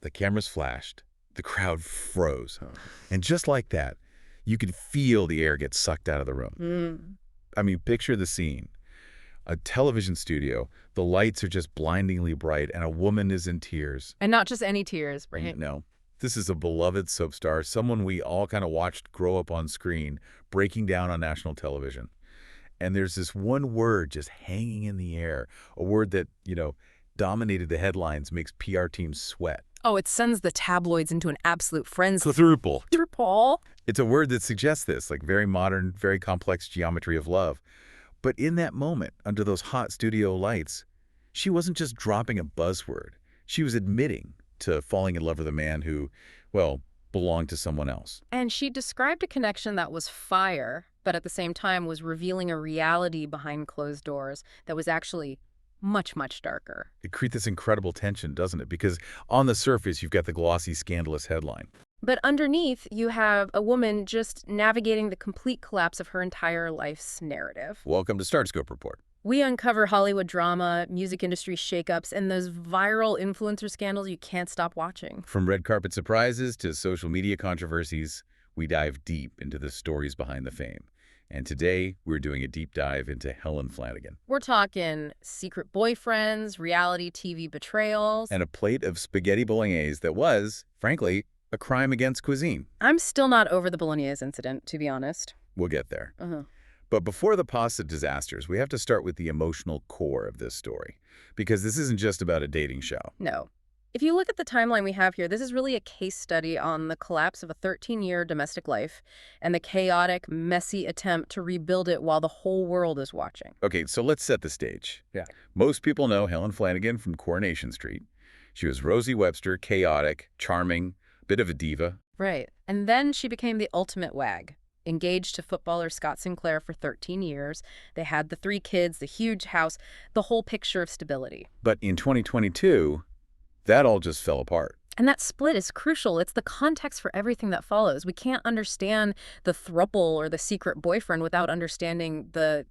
the cameras flashed, the crowd froze. And just like that, you could feel the air get sucked out of the room. I mean, picture the scene. A television studio, the lights are just blindingly bright, and a woman is in tears. And not just any tears, right? No. This is a beloved soap star, someone we all kind of watched grow up on screen, breaking down on national television. And there's this one word just hanging in the air, a word that, dominated the headlines, makes PR teams sweat. Oh, it sends the tabloids into an absolute frenzy. Throuple. Throuple. It's a word that suggests this, like very modern, very complex geometry of love. But in that moment, under those hot studio lights, she wasn't just dropping a buzzword. She was admitting to falling in love with a man who, well, belonged to someone else. And she described a connection that was fire, but at the same time was revealing a reality behind closed doors that was actually much, much darker. It creates this incredible tension, doesn't it? Because on the surface, you've got the glossy, scandalous headline. But underneath, you have a woman just navigating the complete collapse of her entire life's narrative. Welcome to StarScope Report. We uncover Hollywood drama, music industry shakeups, and those viral influencer scandals you can't stop watching. From red carpet surprises to social media controversies, we dive deep into the stories behind the fame. And today, we're doing a deep dive into Helen Flanagan. We're talking secret boyfriends, reality TV betrayals, and a plate of spaghetti bolognese that was, frankly, a crime against cuisine. I'm still not over the bolognese incident, to be honest. We'll get there. But before the pasta disasters, we have to start with the emotional core of this story, because this isn't just about a dating show. No. If you look at the timeline we have here, this is really a case study on the collapse of a 13-year domestic life and the chaotic, messy attempt to rebuild it while the whole world is watching. Okay, so let's set the stage. Most people know Helen Flanagan from Coronation Street. She was Rosie Webster, chaotic, charming, bit of a diva. Right. And then she became the ultimate wag. Engaged to footballer Scott Sinclair for 13 years. They had the 3 kids, the huge house, the whole picture of stability. But in 2022, that all just fell apart. And that split is crucial. It's the context for everything that follows. We can't understand the throuple or the secret boyfriend without understanding the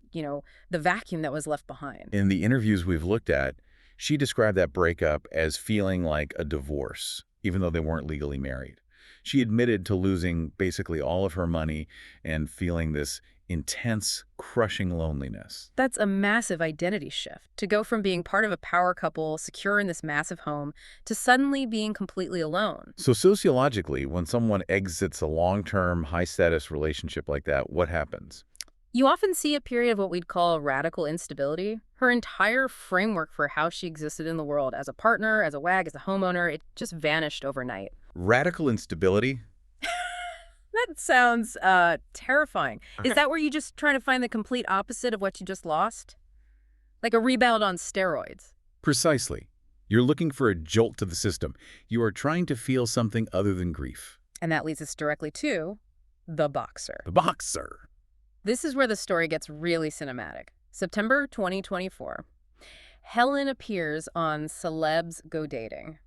vacuum that was left behind. In the interviews we've looked at, she described that breakup as feeling like a divorce, even though they weren't legally married. She admitted to losing basically all of her money and feeling this intense, crushing loneliness. That's a massive identity shift, to go from being part of a power couple, secure in this massive home, to suddenly being completely alone. So sociologically, when someone exits a long-term, high-status relationship like that, what happens? You often see a period of what we'd call radical instability. Her entire framework for how she existed in the world as a partner, as a wag, as a homeowner, it just vanished overnight. Radical instability? That sounds terrifying. Is that where you just trying to find the complete opposite of what you just lost? Like a rebound on steroids? Precisely. You're looking for a jolt to the system. You are trying to feel something other than grief. And that leads us directly to the boxer. The boxer. This is where the story gets really cinematic. September 2024. Helen appears on Celebs Go Dating.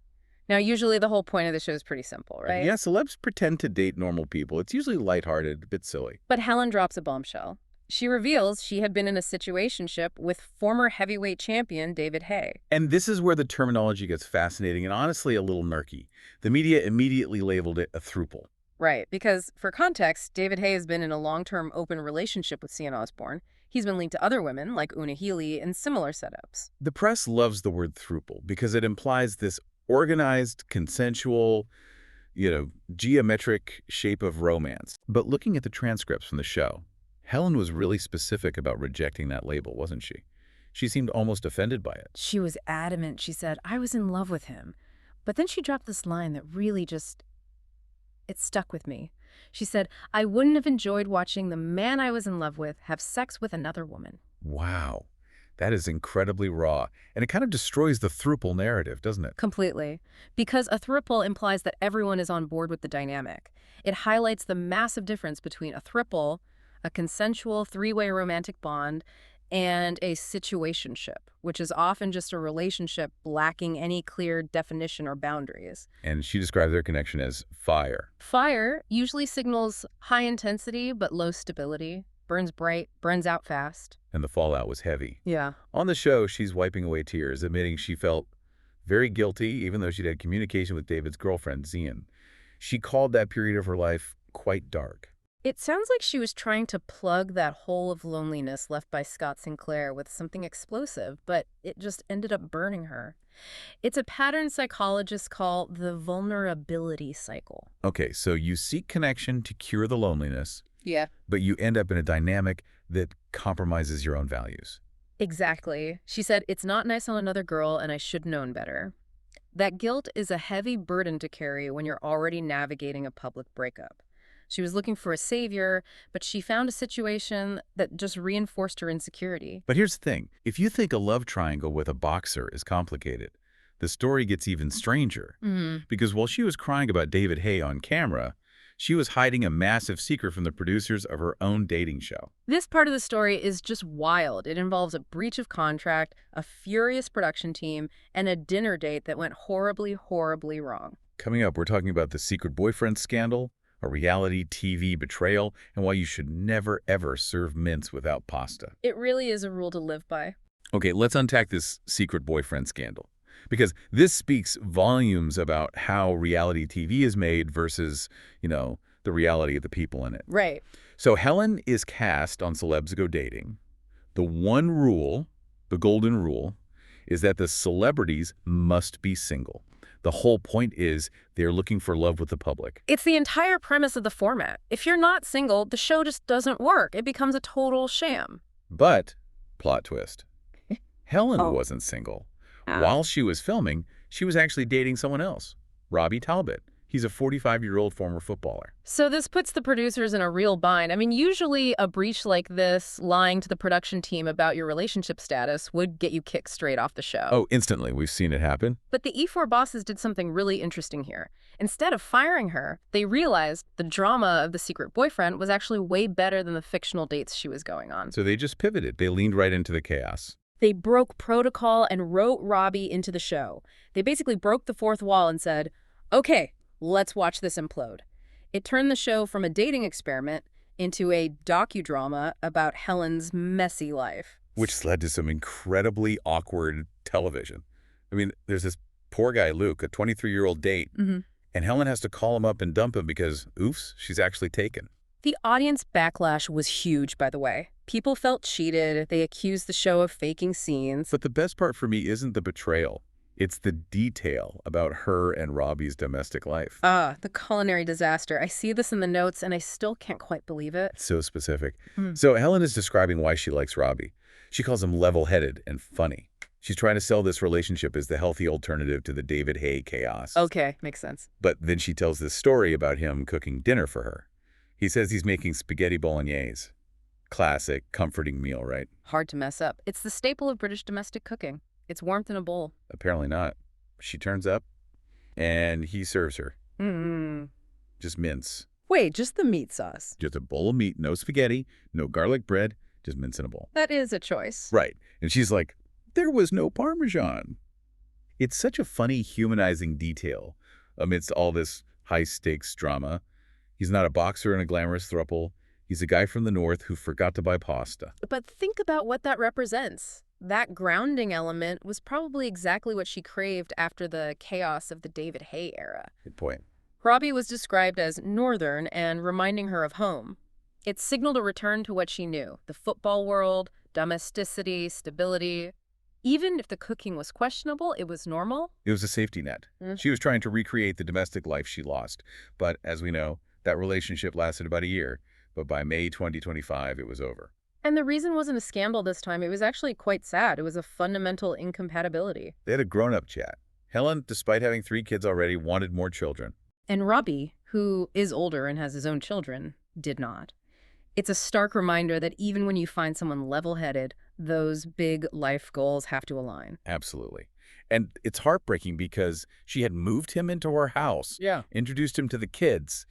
Now, usually the whole point of the show is pretty simple, right? Yeah, celebs pretend to date normal people. It's usually lighthearted, a bit silly. But Helen drops a bombshell. She reveals she had been in a situationship with former heavyweight champion David Haye. And this is where the terminology gets fascinating and honestly a little murky. The media immediately labeled it a throuple. Right, because for context, David Haye has been in a long-term open relationship with Sienna Osborne. He's been linked to other women like Una Healy in similar setups. The press loves the word throuple because it implies this organized, consensual, geometric shape of romance. But looking at the transcripts from the show, Helen was really specific about rejecting that label, wasn't she? She seemed almost offended by it. She was adamant. She said, I was in love with him. But then she dropped this line that really it stuck with me. She said, I wouldn't have enjoyed watching the man I was in love with have sex with another woman. Wow. That is incredibly raw. And it kind of destroys the throuple narrative, doesn't it? Completely. Because a throuple implies that everyone is on board with the dynamic. It highlights the massive difference between a throuple, a consensual 3-way romantic bond, and a situationship, which is often just a relationship lacking any clear definition or boundaries. And she described their connection as fire. Fire usually signals high intensity but low stability, burns bright, burns out fast. And the fallout was heavy. Yeah. On the show, she's wiping away tears, admitting she felt very guilty, even though she'd had communication with David's girlfriend, Zian. She called that period of her life quite dark. It sounds like she was trying to plug that hole of loneliness left by Scott Sinclair with something explosive, but it just ended up burning her. It's a pattern psychologists call the vulnerability cycle. Okay, so you seek connection to cure the loneliness, Yeah. but you end up in a dynamic that compromises your own values. Exactly. She said, "It's not nice on another girl, and I should known better." That guilt is a heavy burden to carry when you're already navigating a public breakup. She was looking for a savior, but she found a situation that just reinforced her insecurity. But here's the thing. If you think a love triangle with a boxer is complicated, the story gets even stranger. Because while she was crying about David Haye on camera, she was hiding a massive secret from the producers of her own dating show. This part of the story is just wild. It involves a breach of contract, a furious production team, and a dinner date that went horribly, horribly wrong. Coming up, we're talking about the secret boyfriend scandal, a reality TV betrayal, and why you should never, ever serve mince without pasta. It really is a rule to live by. Okay, let's unpack this secret boyfriend scandal. Because this speaks volumes about how reality TV is made versus, the reality of the people in it. Right. So Helen is cast on Celebs Go Dating. The one rule, the golden rule, is that the celebrities must be single. The whole point is they're looking for love with the public. It's the entire premise of the format. If you're not single, the show just doesn't work. It becomes a total sham. But, plot twist, Helen Oh. wasn't single. While she was filming, she was actually dating someone else, Robbie Talbot. He's a 45-year-old former footballer. So this puts the producers in a real bind. I mean, usually a breach like this, lying to the production team about your relationship status, would get you kicked straight off the show. Oh, instantly. We've seen it happen. But the E4 bosses did something really interesting here. Instead of firing her, they realized the drama of the secret boyfriend was actually way better than the fictional dates she was going on. So they just pivoted. They leaned right into the chaos. They broke protocol and wrote Robbie into the show. They basically broke the fourth wall and said, okay, let's watch this implode. It turned the show from a dating experiment into a docudrama about Helen's messy life. Which led to some incredibly awkward television. I mean, there's this poor guy, Luke, a 23-year-old date, and Helen has to call him up and dump him because, oops, she's actually taken. The audience backlash was huge, by the way. People felt cheated. They accused the show of faking scenes. But the best part for me isn't the betrayal. It's the detail about her and Robbie's domestic life. The culinary disaster. I see this in the notes, and I still can't quite believe it. It's so specific. So Helen is describing why she likes Robbie. She calls him level-headed and funny. She's trying to sell this relationship as the healthy alternative to the David Haye chaos. Okay, makes sense. But then she tells this story about him cooking dinner for her. He says he's making spaghetti bolognese. Classic, comforting meal, right? Hard to mess up. It's the staple of British domestic cooking. It's warmth in a bowl. Apparently not. She turns up, and he serves her. Mm-hmm. Just mince. Wait, just the meat sauce? Just a bowl of meat, no spaghetti, no garlic bread, just mince in a bowl. That is a choice. Right. And she's like, there was no Parmesan. It's such a funny, humanizing detail amidst all this high-stakes drama. He's not a boxer in a glamorous throuple. He's a guy from the north who forgot to buy pasta. But think about what that represents. That grounding element was probably exactly what she craved after the chaos of the David Haye era. Good point. Robbie was described as northern and reminding her of home. It signaled a return to what she knew, the football world, domesticity, stability. Even if the cooking was questionable, it was normal. It was a safety net. She was trying to recreate the domestic life she lost. But as we know, that relationship lasted about a year. But by May 2025, it was over. And the reason wasn't a scandal this time. It was actually quite sad. It was a fundamental incompatibility. They had a grown-up chat. Helen, despite having 3 kids already, wanted more children. And Robbie, who is older and has his own children, did not. It's a stark reminder that even when you find someone level-headed, those big life goals have to align. Absolutely. And it's heartbreaking because she had moved him into her house, introduced him to the kids.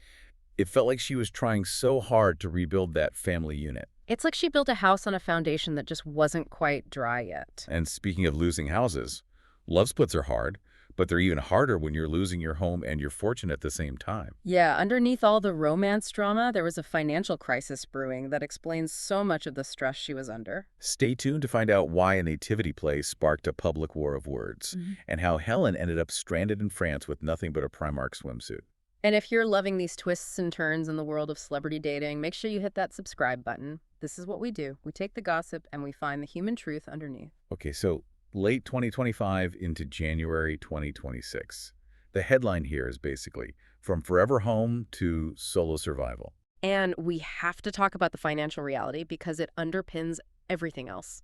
It felt like she was trying so hard to rebuild that family unit. It's like she built a house on a foundation that just wasn't quite dry yet. And speaking of losing houses, love splits are hard, but they're even harder when you're losing your home and your fortune at the same time. Yeah, underneath all the romance drama, there was a financial crisis brewing that explains so much of the stress she was under. Stay tuned to find out why a nativity play sparked a public war of words, and how Helen ended up stranded in France with nothing but a Primark swimsuit. And if you're loving these twists and turns in the world of celebrity dating, make sure you hit that subscribe button. This is what we do. We take the gossip and we find the human truth underneath. Okay, so late 2025 into January 2026. The headline here is basically from forever home to solo survival. And we have to talk about the financial reality because it underpins everything else.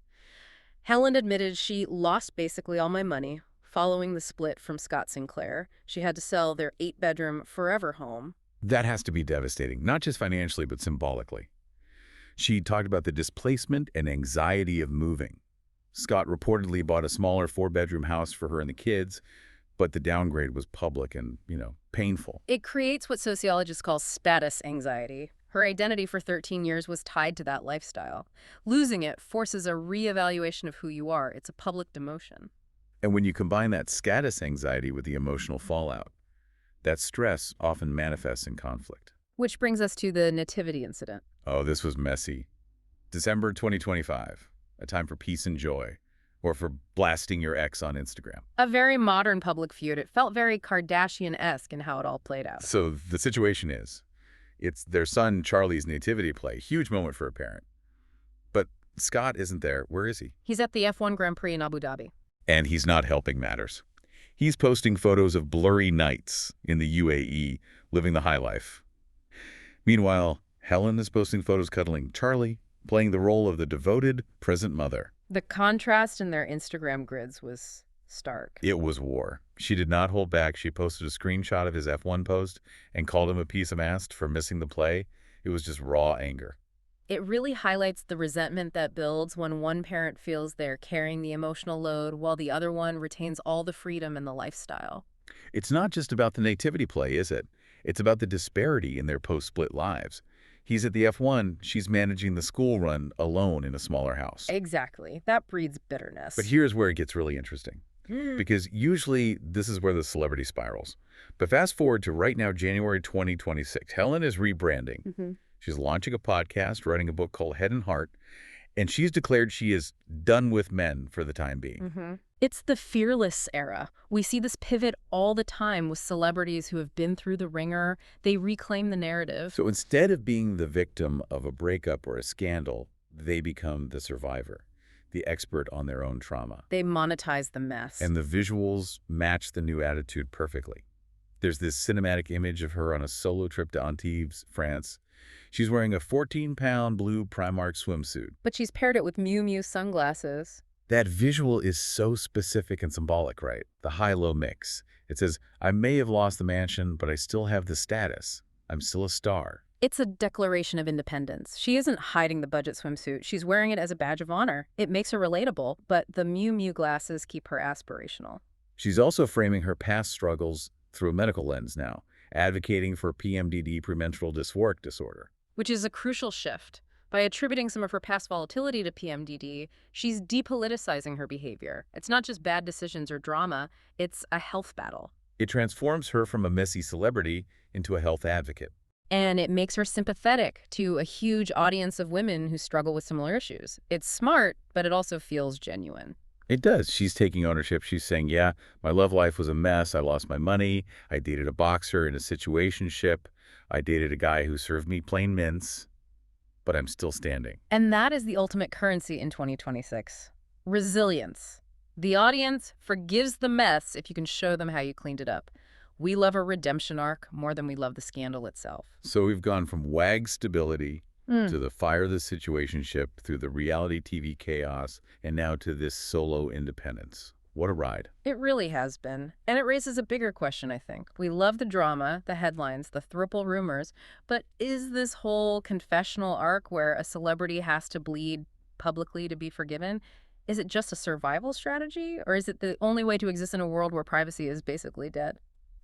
Helen admitted she lost basically all my money. Following the split from Scott Sinclair, she had to sell their 8-bedroom forever home. That has to be devastating, not just financially, but symbolically. She talked about the displacement and anxiety of moving. Scott reportedly bought a smaller 4-bedroom house for her and the kids, but the downgrade was public and, painful. It creates what sociologists call status anxiety. Her identity for 13 years was tied to that lifestyle. Losing it forces a reevaluation of who you are. It's a public demotion. And when you combine that status anxiety with the emotional fallout, that stress often manifests in conflict. Which brings us to the nativity incident. Oh, this was messy. December 2025, a time for peace and joy, or for blasting your ex on Instagram. A very modern public feud. It felt very Kardashian-esque in how it all played out. So the situation is, it's their son Charlie's nativity play, huge moment for a parent. But Scott isn't there. Where is he? He's at the F1 Grand Prix in Abu Dhabi. And he's not helping matters. He's posting photos of blurry nights in the UAE, living the high life. Meanwhile, Helen is posting photos cuddling Charlie, playing the role of the devoted present mother. The contrast in their Instagram grids was stark. It was war. She did not hold back. She posted a screenshot of his F1 post and called him a piece of ass for missing the play. It was just raw anger. It really highlights the resentment that builds when one parent feels they're carrying the emotional load while the other one retains all the freedom and the lifestyle. It's not just about the nativity play, is it? It's about the disparity in their post-split lives. He's at the F1, she's managing the school run alone in a smaller house. Exactly. That breeds bitterness. But here's where it gets really interesting. Because usually this is where the celebrity spirals. But fast forward to right now, January 2026. Helen is rebranding. She's launching a podcast, writing a book called Head and Heart, and she's declared she is done with men for the time being. It's the fearless era. We see this pivot all the time with celebrities who have been through the ringer. They reclaim the narrative. So instead of being the victim of a breakup or a scandal, they become the survivor, the expert on their own trauma. They monetize the mess. And the visuals match the new attitude perfectly. There's this cinematic image of her on a solo trip to Antibes, France. She's wearing a 14-pound blue Primark swimsuit. But she's paired it with Miu Miu sunglasses. That visual is so specific and symbolic, right? The high-low mix. It says, I may have lost the mansion, but I still have the status. I'm still a star. It's a declaration of independence. She isn't hiding the budget swimsuit. She's wearing it as a badge of honor. It makes her relatable, but the Miu Miu glasses keep her aspirational. She's also framing her past struggles through a medical lens now, advocating for PMDD, premenstrual dysphoric disorder. Which is a crucial shift. By attributing some of her past volatility to PMDD, she's depoliticizing her behavior. It's not just bad decisions or drama, it's a health battle. It transforms her from a messy celebrity into a health advocate. And it makes her sympathetic to a huge audience of women who struggle with similar issues. It's smart, but it also feels genuine. It does. She's taking ownership. She's saying, yeah, my love life was a mess. I lost my money. I dated a boxer in a situationship. I dated a guy who served me plain mince, but I'm still standing. And that is the ultimate currency in 2026. Resilience. The audience forgives the mess if you can show them how you cleaned it up. We love a redemption arc more than we love the scandal itself. So we've gone from WAG stability to the fire of the situationship, through the reality TV chaos, and now to this solo independence. What a ride. It really has been. And it raises a bigger question, I think. We love the drama, the headlines, the Throuple rumors, but is this whole confessional arc where a celebrity has to bleed publicly to be forgiven, is it just a survival strategy? Or is it the only way to exist in a world where privacy is basically dead?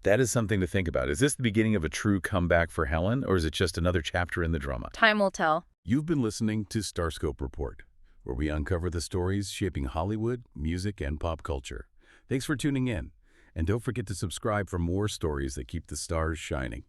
That is something to think about. Is this the beginning of a true comeback for Helen, or is it just another chapter in the drama? Time will tell. You've been listening to StarScope Report, where we uncover the stories shaping Hollywood, music, and pop culture. Thanks for tuning in. And don't forget to subscribe for more stories that keep the stars shining.